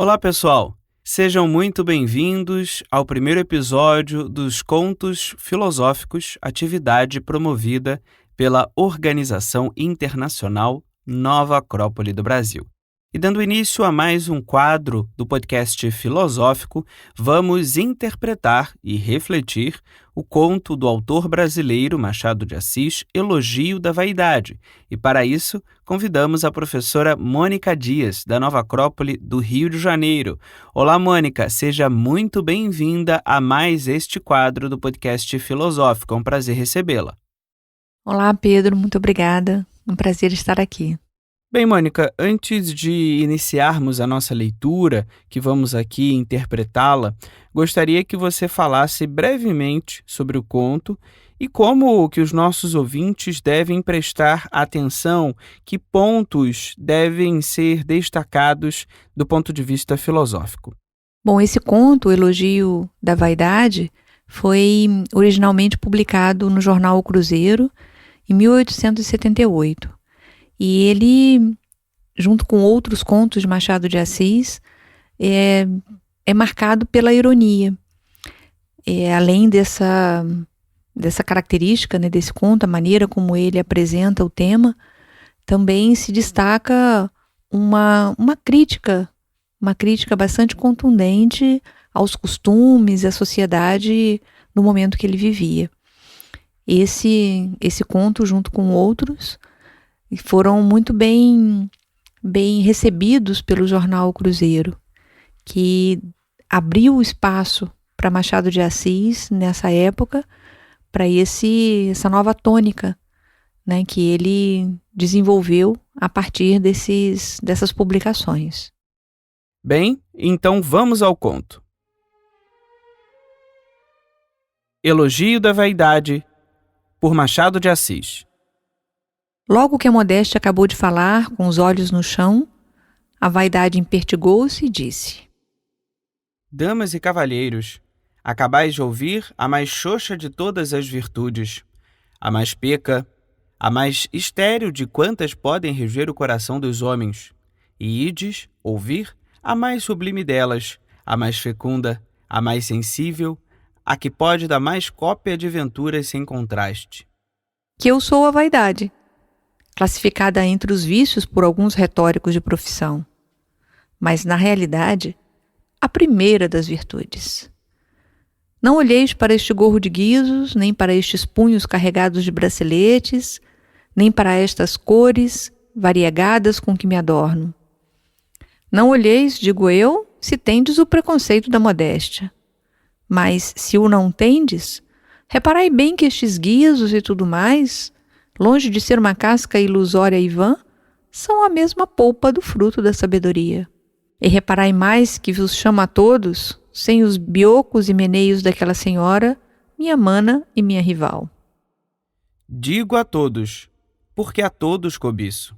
Olá, pessoal! Sejam muito bem-vindos ao primeiro episódio dos Contos Filosóficos, atividade promovida pela Organização Internacional Nova Acrópole do Brasil. E dando início a mais um quadro do podcast filosófico, vamos interpretar e refletir o conto do autor brasileiro Machado de Assis, Elogio da Vaidade. E para isso, convidamos a professora Mônica Dias, da Nova Acrópole do Rio de Janeiro. Olá, Mônica, seja muito bem-vinda a mais este quadro do podcast filosófico. É um prazer recebê-la. Olá, Pedro, muito obrigada. Um prazer estar aqui. Bem, Mônica, antes de iniciarmos a nossa leitura, que vamos aqui interpretá-la, gostaria que você falasse brevemente sobre o conto e como que os nossos ouvintes devem prestar atenção, que pontos devem ser destacados do ponto de vista filosófico. Bom, esse conto, O Elogio da Vaidade, foi originalmente publicado no jornal O Cruzeiro, em 1878. E ele, junto com outros contos de Machado de Assis, é marcado pela ironia. Além dessa característica, né, desse conto, a maneira como ele apresenta o tema, também se destaca uma crítica bastante contundente aos costumes e à sociedade no momento que ele vivia. Esse conto, junto com outros, foram muito bem recebidos pelo jornal Cruzeiro, que abriu espaço para Machado de Assis nessa época, para essa nova tônica, né, que ele desenvolveu a partir dessas publicações. Bem, então vamos ao conto. Elogio da Vaidade, por Machado de Assis. Logo que a modéstia acabou de falar, com os olhos no chão, a vaidade impertigou-se e disse: Damas e cavalheiros, acabais de ouvir a mais xoxa de todas as virtudes, a mais peca, a mais estéril de quantas podem reger o coração dos homens, e ides ouvir a mais sublime delas, a mais fecunda, a mais sensível, a que pode dar mais cópia de venturas sem contraste. Que eu sou a vaidade, classificada entre os vícios por alguns retóricos de profissão, mas, na realidade, a primeira das virtudes. Não olheis para este gorro de guizos, nem para estes punhos carregados de braceletes, nem para estas cores variegadas com que me adorno. Não olheis, digo eu, se tendes o preconceito da modéstia. Mas, se o não tendes, reparai bem que estes guizos e tudo mais, longe de ser uma casca ilusória e vã, são a mesma polpa do fruto da sabedoria. E reparai mais que vos chamo a todos, sem os biocos e meneios daquela senhora, minha mana e minha rival. Digo a todos, porque a todos cobiço.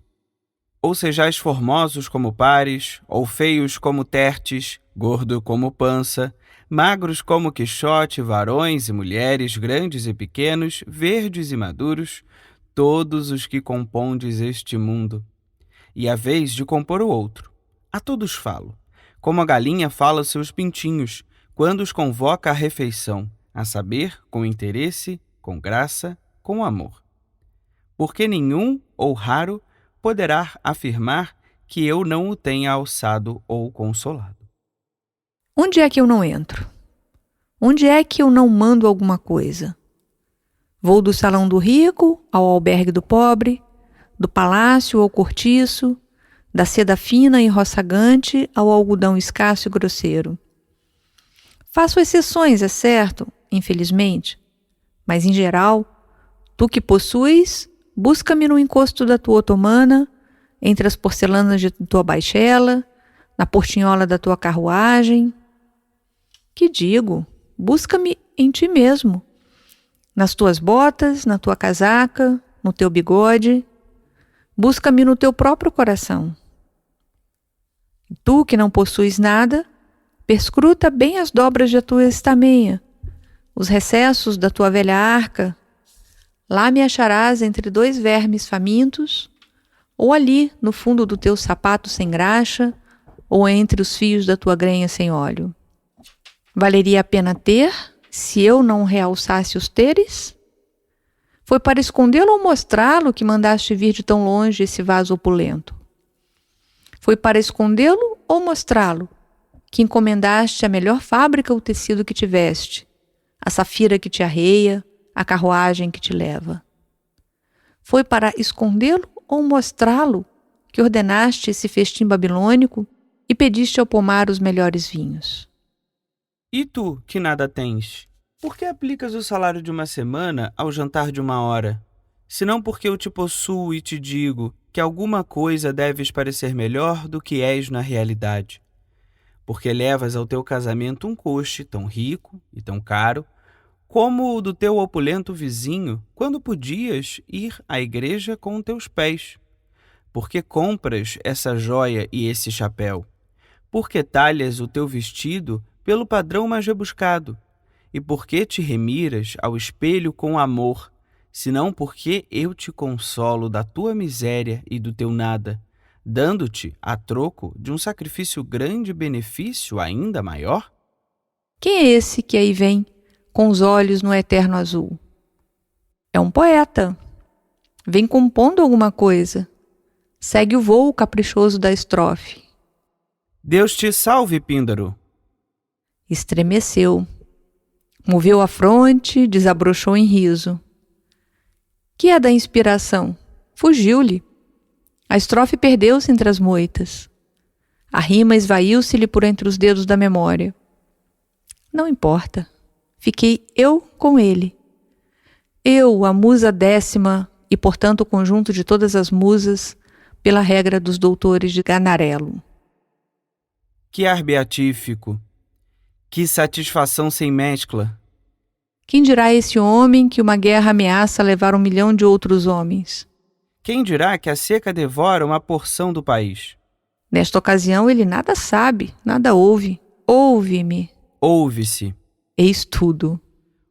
Ou sejais formosos como pares, ou feios como Tertes, gordo como Pança, magros como Quixote, varões e mulheres, grandes e pequenos, verdes e maduros, todos os que compondes este mundo, e a vez de compor o outro. A todos falo, como a galinha fala aos seus pintinhos, quando os convoca à refeição, a saber, com interesse, com graça, com amor. Porque nenhum, ou raro, poderá afirmar que eu não o tenha alçado ou consolado. Onde é que eu não entro? Onde é que eu não mando alguma coisa? Vou do salão do rico ao albergue do pobre, do palácio ao cortiço, da seda fina e roçagante ao algodão escasso e grosseiro. Faço exceções, é certo, infelizmente, mas em geral, tu que possuis, busca-me no encosto da tua otomana, entre as porcelanas de tua baixela, na portinhola da tua carruagem. Que digo, busca-me em ti mesmo, nas tuas botas, na tua casaca, no teu bigode. Busca-me no teu próprio coração. Tu que não possuis nada, perscruta bem as dobras da tua estamenha, os recessos da tua velha arca. Lá me acharás entre dois vermes famintos, ou ali, no fundo do teu sapato sem graxa, ou entre os fios da tua grenha sem óleo? Valeria a pena ter, se eu não realçasse os teres? Foi para escondê-lo ou mostrá-lo que mandaste vir de tão longe esse vaso opulento? Foi para escondê-lo ou mostrá-lo que encomendaste à melhor fábrica o tecido que tiveste, a safira que te arreia, a carruagem que te leva? Foi para escondê-lo ou mostrá-lo que ordenaste esse festim babilônico e pediste ao pomar os melhores vinhos? E tu, que nada tens, por que aplicas o salário de uma semana ao jantar de uma hora? Senão porque eu te possuo e te digo que alguma coisa deves parecer melhor do que és na realidade. Porque levas ao teu casamento um coche tão rico e tão caro como o do teu opulento vizinho, quando podias ir à igreja com teus pés. Por que compras essa joia e esse chapéu? Por que talhas o teu vestido pelo padrão mais rebuscado? E por que te remiras ao espelho com amor, senão porque eu te consolo da tua miséria e do teu nada, dando-te, a troco de um sacrifício grande benefício ainda maior? Quem é esse que aí vem, com os olhos no eterno azul? É um poeta. Vem compondo alguma coisa. Segue o voo caprichoso da estrofe. Deus te salve, Píndaro. Estremeceu. Moveu a fronte, desabrochou em riso. Que é da inspiração? Fugiu-lhe. A estrofe perdeu-se entre as moitas. A rima esvaiu-se-lhe por entre os dedos da memória. Não importa. Fiquei eu com ele. Eu, a musa 10ª, e portanto o conjunto de todas as musas, pela regra dos doutores de Ganarello. Que ar beatífico! Que satisfação sem mescla! Quem dirá esse homem que uma guerra ameaça levar 1 milhão de outros homens? Quem dirá que a seca devora uma porção do país? Nesta ocasião ele nada sabe, nada ouve. Ouve-me. Ouve-se. Eis tudo.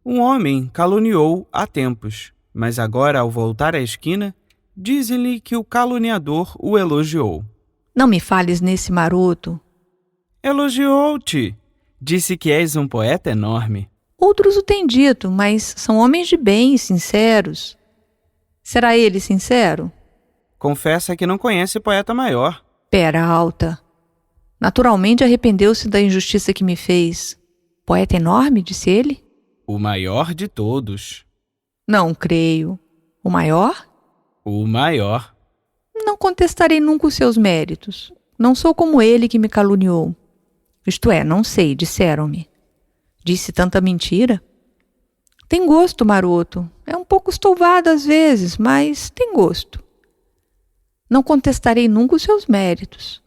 Um homem caluniou há tempos, mas agora, ao voltar à esquina, dizem-lhe que o caluniador o elogiou. Não me fales nesse maroto. Elogiou-te. Disse que és um poeta enorme. Outros o têm dito, mas são homens de bem e sinceros. Será ele sincero? Confessa que não conhece poeta maior. Peralta. Naturalmente arrependeu-se da injustiça que me fez. Poeta enorme, disse ele? O maior de todos. Não creio. O maior? O maior. Não contestarei nunca os seus méritos. Não sou como ele que me caluniou. Isto é, não sei, disseram-me. Disse tanta mentira? Tem gosto, maroto. É um pouco estouvado às vezes, mas tem gosto. Não contestarei nunca os seus méritos.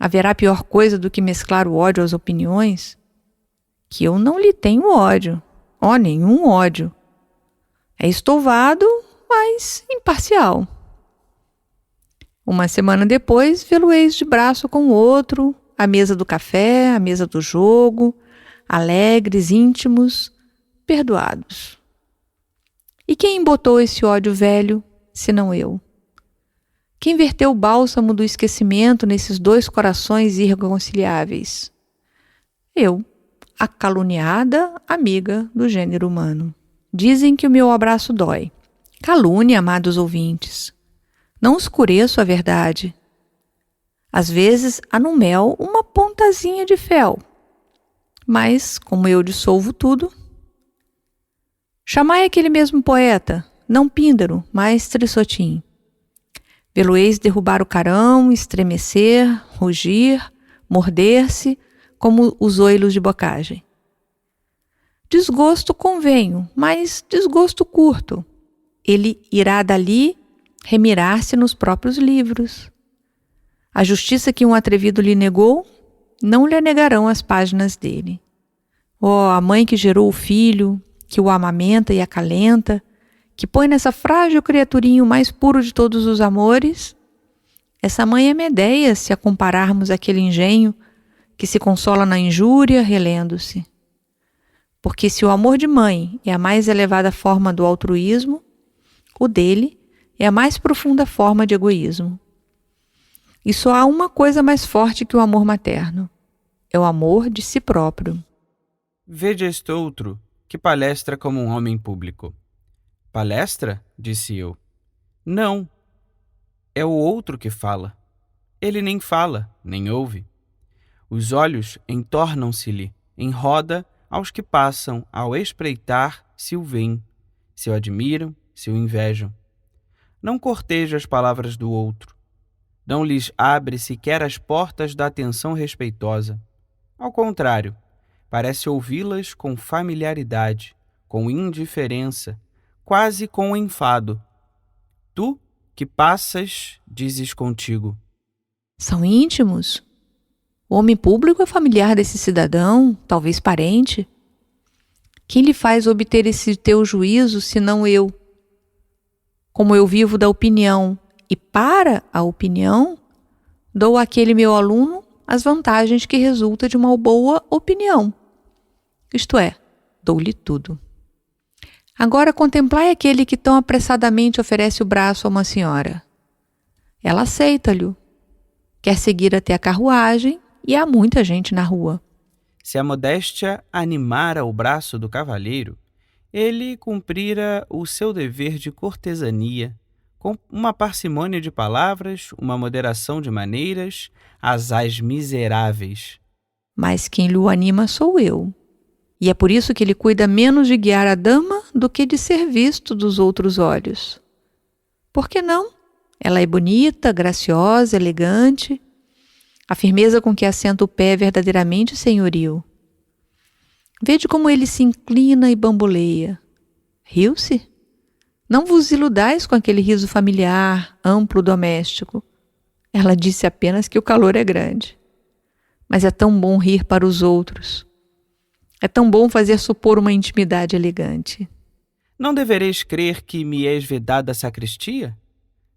Haverá pior coisa do que mesclar o ódio às opiniões? Que eu não lhe tenho ódio. Nenhum ódio. É estouvado, mas imparcial. Uma semana depois, vê-lo-eis de braço com o outro, à mesa do café, à mesa do jogo, alegres, íntimos, perdoados. E quem embotou esse ódio velho, senão eu? Quem verteu o bálsamo do esquecimento nesses 2 corações irreconciliáveis? Eu, a caluniada amiga do gênero humano. Dizem que o meu abraço dói. Calúnia, amados ouvintes. Não escureço a verdade. Às vezes há no mel uma pontazinha de fel. Mas, como eu dissolvo tudo... Chamai aquele mesmo poeta, não Píndaro, mas Trissotim. Vê-lo-eis derrubar o carão, estremecer, rugir, morder-se, como os zoilos de bocagem. Desgosto convenho, mas desgosto curto. Ele irá dali remirar-se nos próprios livros. A justiça que um atrevido lhe negou, não lhe negarão as páginas dele. A mãe que gerou o filho, que o amamenta e acalenta, que põe nessa frágil criaturinha o mais puro de todos os amores, essa mãe é Medeia, se a compararmos àquele engenho que se consola na injúria, relendo-se. Porque se o amor de mãe é a mais elevada forma do altruísmo, o dele é a mais profunda forma de egoísmo. E só há uma coisa mais forte que o amor materno: é o amor de si próprio. Vede este outro, que palestra como um homem público. Palestra? Disse eu. Não, é o outro que fala. Ele nem fala, nem ouve. Os olhos entornam-se-lhe em roda aos que passam ao espreitar se o veem, se o admiram, se o invejam. Não corteja as palavras do outro. Não lhes abre sequer as portas da atenção respeitosa. Ao contrário, parece ouvi-las com familiaridade, com indiferença, quase com enfado. Tu, que passas, dizes contigo: São íntimos? O homem público é familiar desse cidadão, talvez parente. Quem lhe faz obter esse teu juízo, senão eu? Como eu vivo da opinião e para a opinião, dou àquele meu aluno as vantagens que resultam de uma boa opinião. Isto é, dou-lhe tudo. Agora contemplai aquele que tão apressadamente oferece o braço a uma senhora. Ela aceita-lhe, quer seguir até a carruagem e há muita gente na rua. Se a modéstia animara o braço do cavalheiro, ele cumprira o seu dever de cortesania, com uma parcimônia de palavras, uma moderação de maneiras, asaz miseráveis. Mas quem lhe anima sou eu. E é por isso que ele cuida menos de guiar a dama do que de ser visto dos outros olhos. Por que não? Ela é bonita, graciosa, elegante. A firmeza com que assenta o pé é verdadeiramente senhoril. Vede como ele se inclina e bamboleia. Riu-se? Não vos iludais com aquele riso familiar, amplo, doméstico. Ela disse apenas que o calor é grande. Mas é tão bom rir para os outros. É tão bom fazer supor uma intimidade elegante. Não devereis crer que me és vedada a sacristia?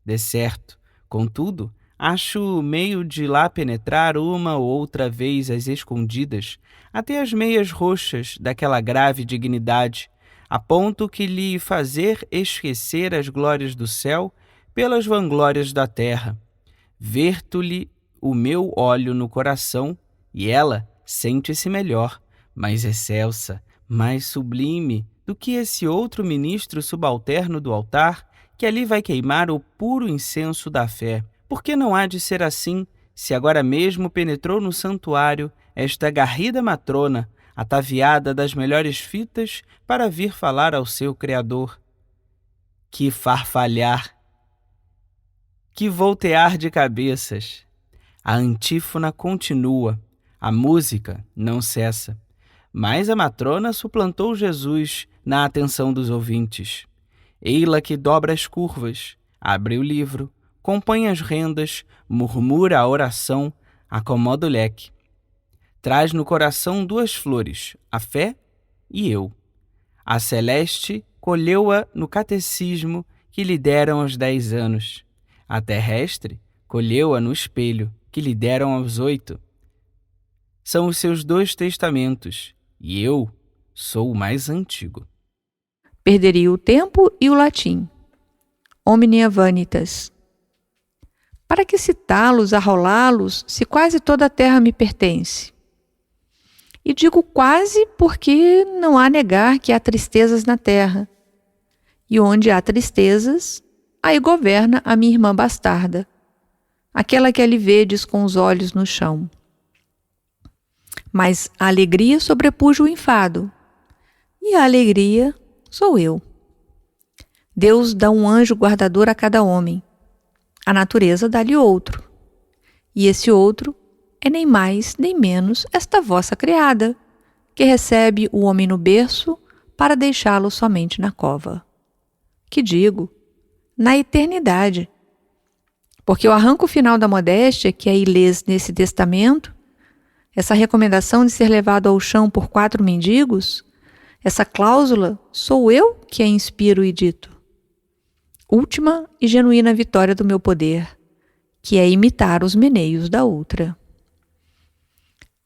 De certo, contudo, acho meio de lá penetrar uma ou outra vez às escondidas, até as meias roxas daquela grave dignidade, a ponto que lhe fazer esquecer as glórias do céu pelas vanglórias da terra. Verto-lhe o meu óleo no coração, e ela sente-se melhor, mais excelsa, mais sublime do que esse outro ministro subalterno do altar, que ali vai queimar o puro incenso da fé. Por que não há de ser assim, se agora mesmo penetrou no santuário esta garrida matrona, ataviada das melhores fitas, para vir falar ao seu Criador? Que farfalhar! Que voltear de cabeças! A antífona continua, a música não cessa. Mas a matrona suplantou Jesus na atenção dos ouvintes. Ei-la que dobra as curvas, abre o livro, compõe as rendas, murmura a oração, acomoda o leque. Traz no coração duas flores, a fé e eu. A celeste colheu-a no catecismo que lhe deram aos 10 anos. A terrestre colheu-a no espelho que lhe deram aos 8. São os seus 2 testamentos, e eu sou o mais antigo. Perderia o tempo e o latim. Omnia vanitas. Para que citá-los, arrolá-los, se quase toda a terra me pertence? E digo quase porque não há negar que há tristezas na terra. E onde há tristezas, aí governa a minha irmã bastarda, aquela que ali vedes com os olhos no chão. Mas a alegria sobrepuja o enfado, e a alegria sou eu. Deus dá um anjo guardador a cada homem, a natureza dá-lhe outro, e esse outro é nem mais nem menos esta vossa criada, que recebe o homem no berço para deixá-lo somente na cova. Que digo, na eternidade, porque o arranco final da modéstia, que aí lês nesse testamento, essa recomendação de ser levado ao chão por 4 mendigos, essa cláusula, sou eu que a inspiro e dito. Última e genuína vitória do meu poder, que é imitar os meneios da outra.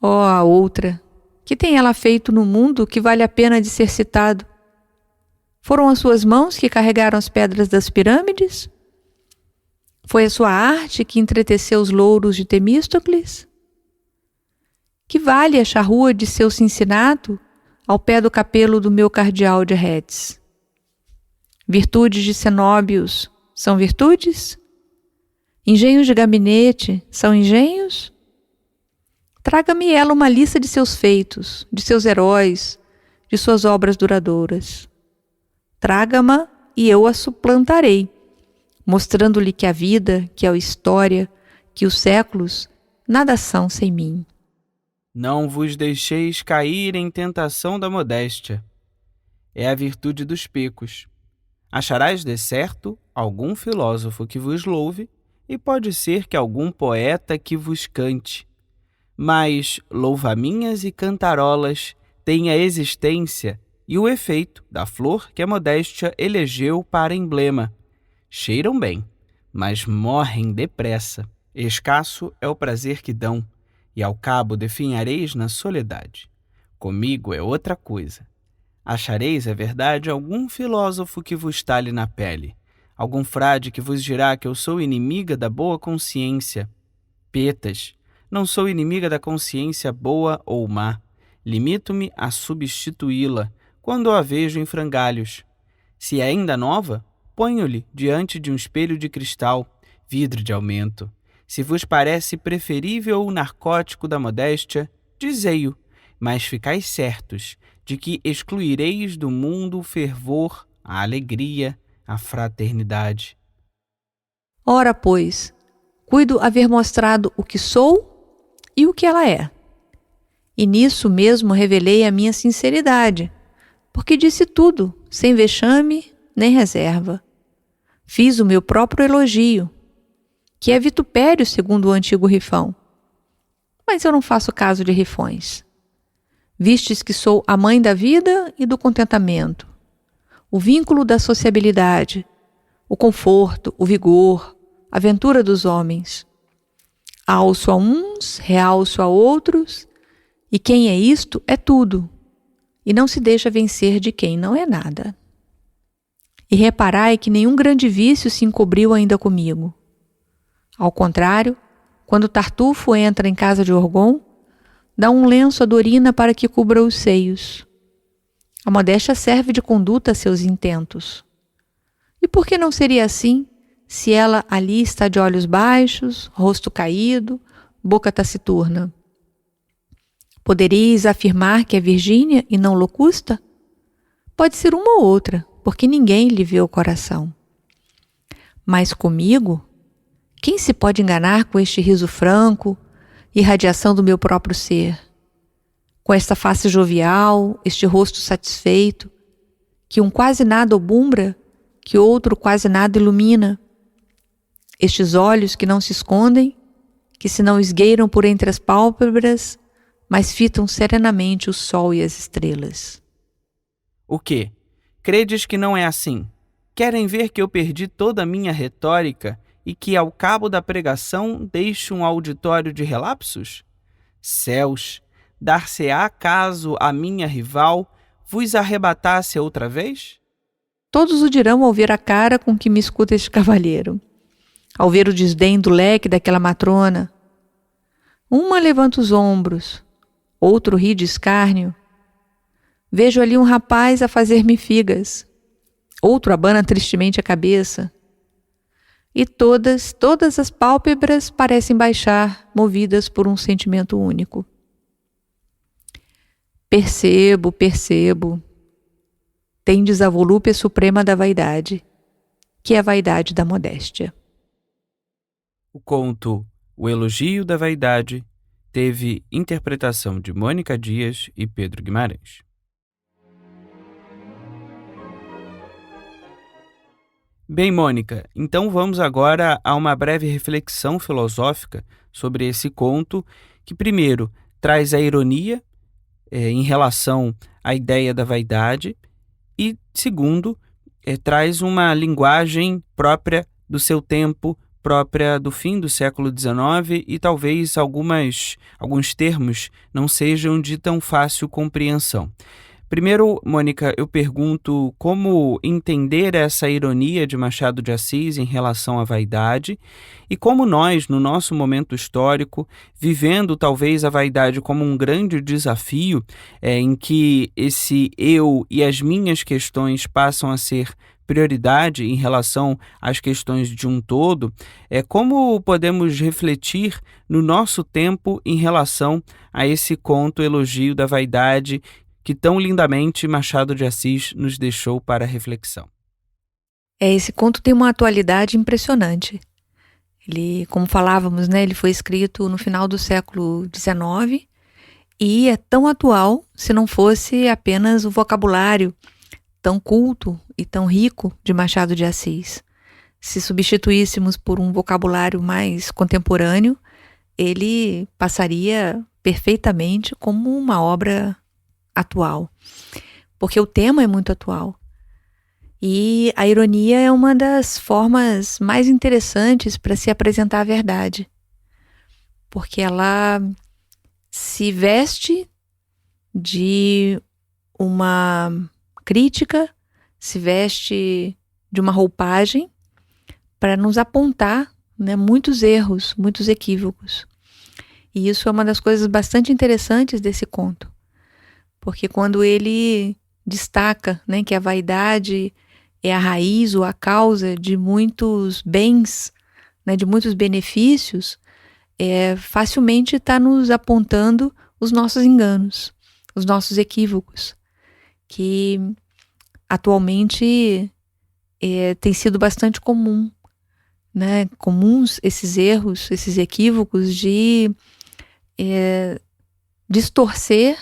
Oh, a outra, que tem ela feito no mundo que vale a pena de ser citado? Foram as suas mãos que carregaram as pedras das pirâmides? Foi a sua arte que entreteceu os louros de Temístocles? Que vale a charrua de seu Cincinato ao pé do capelo do meu cardeal de Retz? Virtudes de Cenóbios são virtudes? Engenhos de gabinete são engenhos? Traga-me ela uma lista de seus feitos, de seus heróis, de suas obras duradouras. Traga-ma e eu a suplantarei, mostrando-lhe que a vida, que a história, que os séculos nada são sem mim. Não vos deixeis cair em tentação da modéstia. É a virtude dos pecos. Acharás de certo algum filósofo que vos louve, e pode ser que algum poeta que vos cante. Mas louvaminhas e cantarolas têm a existência e o efeito da flor que a modéstia elegeu para emblema. Cheiram bem, mas morrem depressa. Escasso é o prazer que dão, e ao cabo definhareis na soledade. Comigo é outra coisa. Achareis, é verdade, algum filósofo que vos talhe na pele, algum frade que vos dirá que eu sou inimiga da boa consciência. Petas, não sou inimiga da consciência boa ou má. Limito-me a substituí-la quando a vejo em frangalhos. Se é ainda nova, ponho-lhe diante de um espelho de cristal, vidro de aumento. Se vos parece preferível o narcótico da modéstia, dizei-o, mas ficais certos de que excluireis do mundo o fervor, a alegria, a fraternidade. Ora, pois, cuido haver mostrado o que sou e o que ela é. E nisso mesmo revelei a minha sinceridade, porque disse tudo, sem vexame nem reserva. Fiz o meu próprio elogio, que é vitupério segundo o antigo rifão. Mas eu não faço caso de rifões. Vistes que sou a mãe da vida e do contentamento, o vínculo da sociabilidade, o conforto, o vigor, a ventura dos homens. Alço a uns, realço a outros, e quem é isto é tudo, e não se deixa vencer de quem não é nada. E reparai que nenhum grande vício se encobriu ainda comigo. Ao contrário, quando Tartufo entra em casa de Orgon, dá um lenço a Dorina para que cubra os seios. A modéstia serve de conduta a seus intentos. E por que não seria assim, se ela ali está de olhos baixos, rosto caído, boca taciturna? Poderíeis afirmar que é Virgínia e não Locusta? Pode ser uma ou outra, porque ninguém lhe vê o coração. Mas comigo, quem se pode enganar com este riso franco, irradiação do meu próprio ser? Com esta face jovial, este rosto satisfeito, que um quase nada obumbra, que outro quase nada ilumina. Estes olhos que não se escondem, que se não esgueiram por entre as pálpebras, mas fitam serenamente o sol e as estrelas. O quê? Credes que não é assim? Querem ver que eu perdi toda a minha retórica e que, ao cabo da pregação, deixo um auditório de relapsos? Céus, dar-se-á caso a minha rival vos arrebatasse outra vez? Todos o dirão ao ver a cara com que me escuta este cavalheiro, ao ver o desdém do leque daquela matrona. Uma levanta os ombros, outro ri de escárnio. Vejo ali um rapaz a fazer-me figas, outro abana tristemente a cabeça. E todas as pálpebras parecem baixar, movidas por um sentimento único. Percebo. Tendes a volúpia suprema da vaidade, que é a vaidade da modéstia. O conto O Elogio da Vaidade teve interpretação de Mônica Dias e Pedro Guimarães. Bem, Mônica, então vamos agora a uma breve reflexão filosófica sobre esse conto, que primeiro traz a ironia em relação à ideia da vaidade e segundo traz uma linguagem própria do seu tempo, própria do fim do século XIX e talvez alguns termos não sejam de tão fácil compreensão. Primeiro, Mônica, eu pergunto como entender essa ironia de Machado de Assis em relação à vaidade e como nós, no nosso momento histórico, vivendo talvez a vaidade como um grande desafio, em que esse eu e as minhas questões passam a ser prioridade em relação às questões de um todo, como podemos refletir no nosso tempo em relação a esse conto Elogio da Vaidade que tão lindamente Machado de Assis nos deixou para reflexão. Esse conto tem uma atualidade impressionante. Ele, como falávamos, né, ele foi escrito no final do século XIX e é tão atual se não fosse apenas o vocabulário tão culto e tão rico de Machado de Assis. Se substituíssemos por um vocabulário mais contemporâneo, ele passaria perfeitamente como uma obra atual, porque o tema é muito atual. E a ironia é uma das formas mais interessantes para se apresentar a verdade, porque ela se veste de uma crítica, se veste de uma roupagem para nos apontar, né, muitos erros, muitos equívocos. E isso é uma das coisas bastante interessantes desse conto, porque quando ele destaca, né, que a vaidade é a raiz ou a causa de muitos bens, né, de muitos benefícios, facilmente está nos apontando os nossos enganos, os nossos equívocos, que atualmente tem sido bastante comum, né, comuns esses erros, esses equívocos de distorcer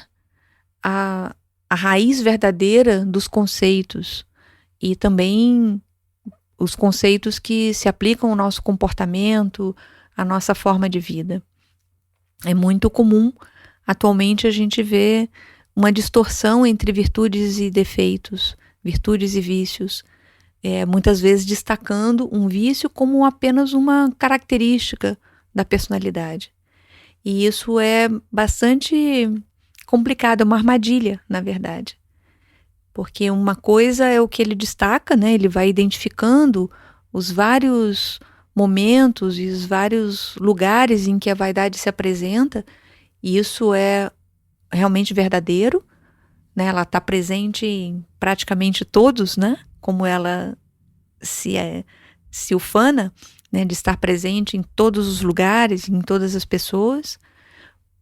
a raiz verdadeira dos conceitos e também os conceitos que se aplicam ao nosso comportamento, à nossa forma de vida. É muito comum atualmente a gente ver uma distorção entre virtudes e defeitos, virtudes e vícios, muitas vezes destacando um vício como apenas uma característica da personalidade. E isso é bastante complicado, é uma armadilha, na verdade. Porque uma coisa é o que ele destaca, né? Ele vai identificando os vários momentos e os vários lugares em que a vaidade se apresenta, e isso é realmente verdadeiro, né? Ela está presente em praticamente todos, né? Como ela se ufana, né? De estar presente em todos os lugares, em todas as pessoas.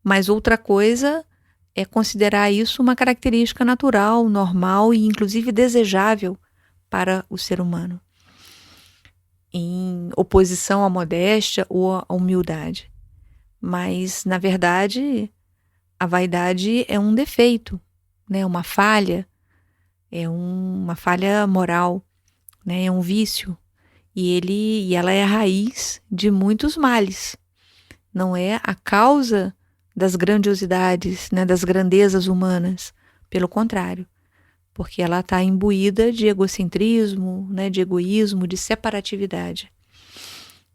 Mas outra coisa é considerar isso uma característica natural, normal e inclusive desejável para o ser humano, em oposição à modéstia ou à humildade. Mas, na verdade, a vaidade é um defeito, né? Uma falha, é uma falha moral, né? É um vício. E ela é a raiz de muitos males. Não é a causa das grandiosidades, né, das grandezas humanas. Pelo contrário, porque ela está imbuída de egocentrismo, né, de egoísmo, de separatividade.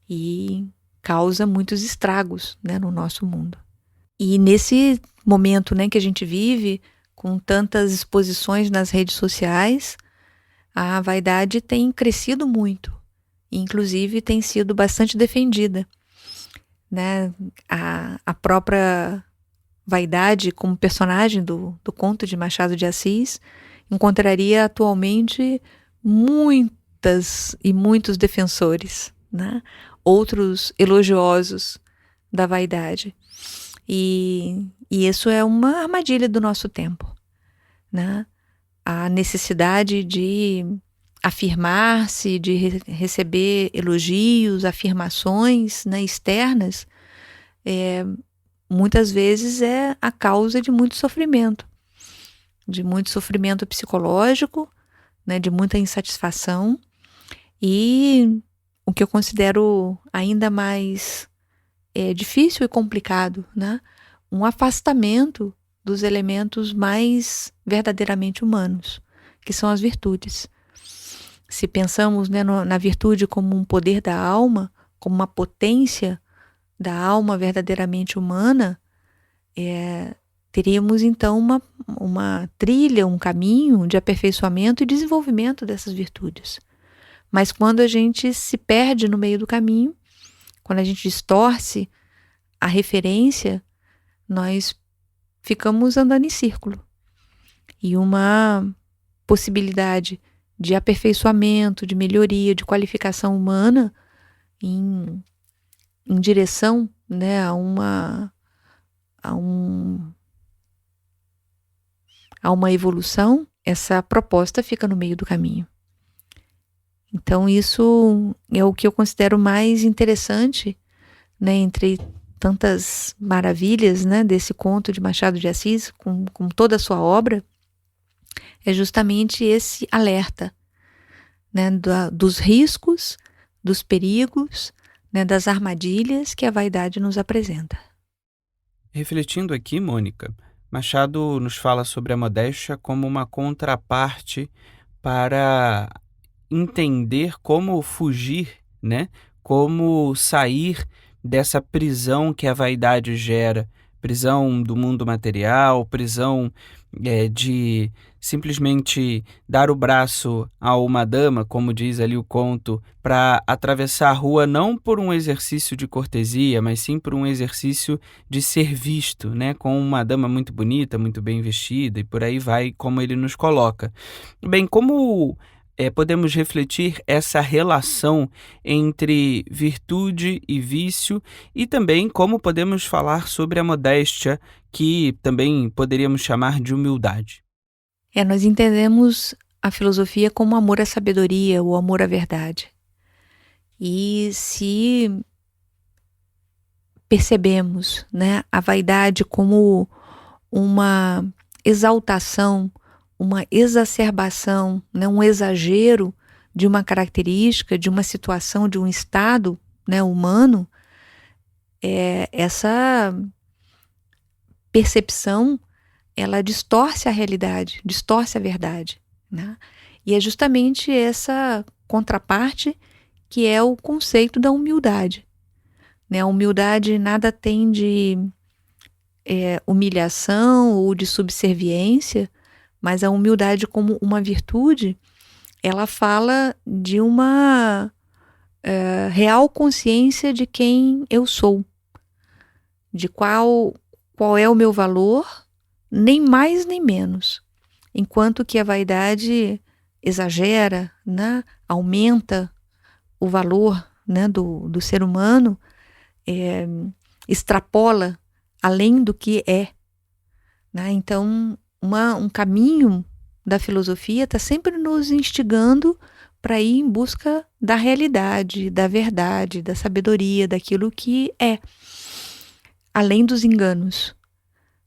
E causa muitos estragos, né, no nosso mundo. E nesse momento, né, que a gente vive, com tantas exposições nas redes sociais, a vaidade tem crescido muito. Inclusive tem sido bastante defendida, né? A própria vaidade como personagem do conto de Machado de Assis encontraria atualmente muitas e muitos defensores, né? Outros elogiosos da vaidade. E isso é uma armadilha do nosso tempo, né? A necessidade de afirmar-se, de receber elogios, afirmações, né, externas, muitas vezes é a causa de muito sofrimento psicológico, né, de muita insatisfação e o que eu considero ainda mais difícil e complicado, né, um afastamento dos elementos mais verdadeiramente humanos, que são as virtudes. Se pensamos, né, na virtude como um poder da alma, como uma potência da alma verdadeiramente humana, teríamos então uma trilha, um caminho de aperfeiçoamento e desenvolvimento dessas virtudes. Mas quando a gente se perde no meio do caminho, quando a gente distorce a referência, nós ficamos andando em círculo. E uma possibilidade de aperfeiçoamento, de melhoria, de qualificação humana em direção, né, a uma evolução, essa proposta fica no meio do caminho. Então isso é o que eu considero mais interessante, né, entre tantas maravilhas, né, desse conto de Machado de Assis, com toda a sua obra, é justamente esse alerta, né, dos riscos, dos perigos, né, das armadilhas que a vaidade nos apresenta. Refletindo aqui, Mônica, Machado nos fala sobre a modéstia como uma contraparte para entender como fugir, né? Como sair dessa prisão que a vaidade gera, prisão do mundo material, prisão de simplesmente dar o braço a uma dama, como diz ali o conto, para atravessar a rua não por um exercício de cortesia, mas sim por um exercício de ser visto, né? Com uma dama muito bonita, muito bem vestida, e por aí vai, como ele nos coloca. Bem, como podemos refletir essa relação entre virtude e vício e também como podemos falar sobre a modéstia, que também poderíamos chamar de humildade. Nós entendemos a filosofia como amor à sabedoria, o amor à verdade. E se percebemos, né, a vaidade como uma exaltação, uma exacerbação, né, um exagero de uma característica, de uma situação, de um estado, né, humano, essa percepção, ela distorce a realidade, distorce a verdade, né? E é justamente essa contraparte que é o conceito da humildade, né? A humildade nada tem de humilhação ou de subserviência, mas a humildade como uma virtude, ela fala de uma real consciência de quem eu sou, de qual é o meu valor, nem mais nem menos. Enquanto que a vaidade exagera, né, aumenta o valor, né, do ser humano, extrapola além do que é, né? Então, um caminho da filosofia está sempre nos instigando para ir em busca da realidade, da verdade, da sabedoria, daquilo que é, além dos enganos,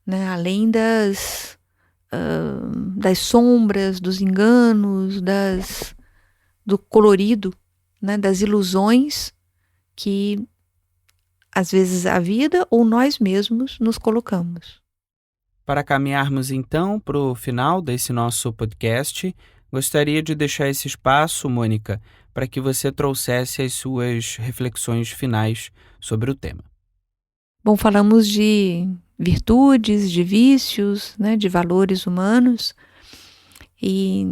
né? Além das sombras, dos enganos, do colorido, né? Das ilusões que às vezes a vida ou nós mesmos nos colocamos. Para caminharmos então para o final desse nosso podcast, gostaria de deixar esse espaço, Mônica, para que você trouxesse as suas reflexões finais sobre o tema. Bom, falamos de virtudes, de vícios, né, de valores humanos, e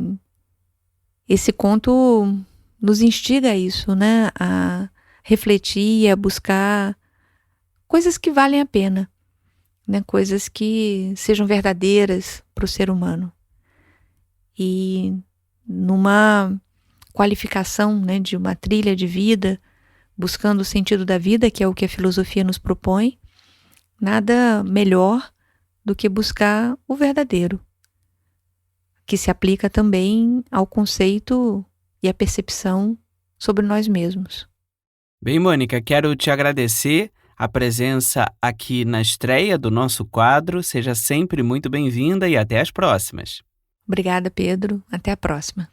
esse conto nos instiga a isso, né, a refletir, a buscar coisas que valem a pena, né, coisas que sejam verdadeiras para o ser humano. E numa qualificação, né, de uma trilha de vida, buscando o sentido da vida, que é o que a filosofia nos propõe, nada melhor do que buscar o verdadeiro, que se aplica também ao conceito e à percepção sobre nós mesmos. Bem, Mônica, quero te agradecer a presença aqui na estreia do nosso quadro. Seja sempre muito bem-vinda e até as próximas. Obrigada, Pedro. Até a próxima.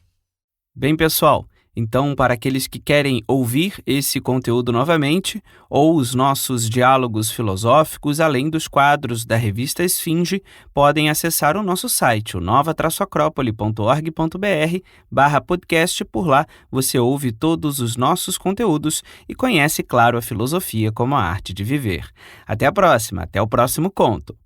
Bem, pessoal, então, para aqueles que querem ouvir esse conteúdo novamente, ou os nossos diálogos filosóficos, além dos quadros da revista Esfinge, podem acessar o nosso site, o nova-acrópole.org.br/podcast. Por lá, você ouve todos os nossos conteúdos e conhece, claro, a filosofia como a arte de viver. Até a próxima, até o próximo conto.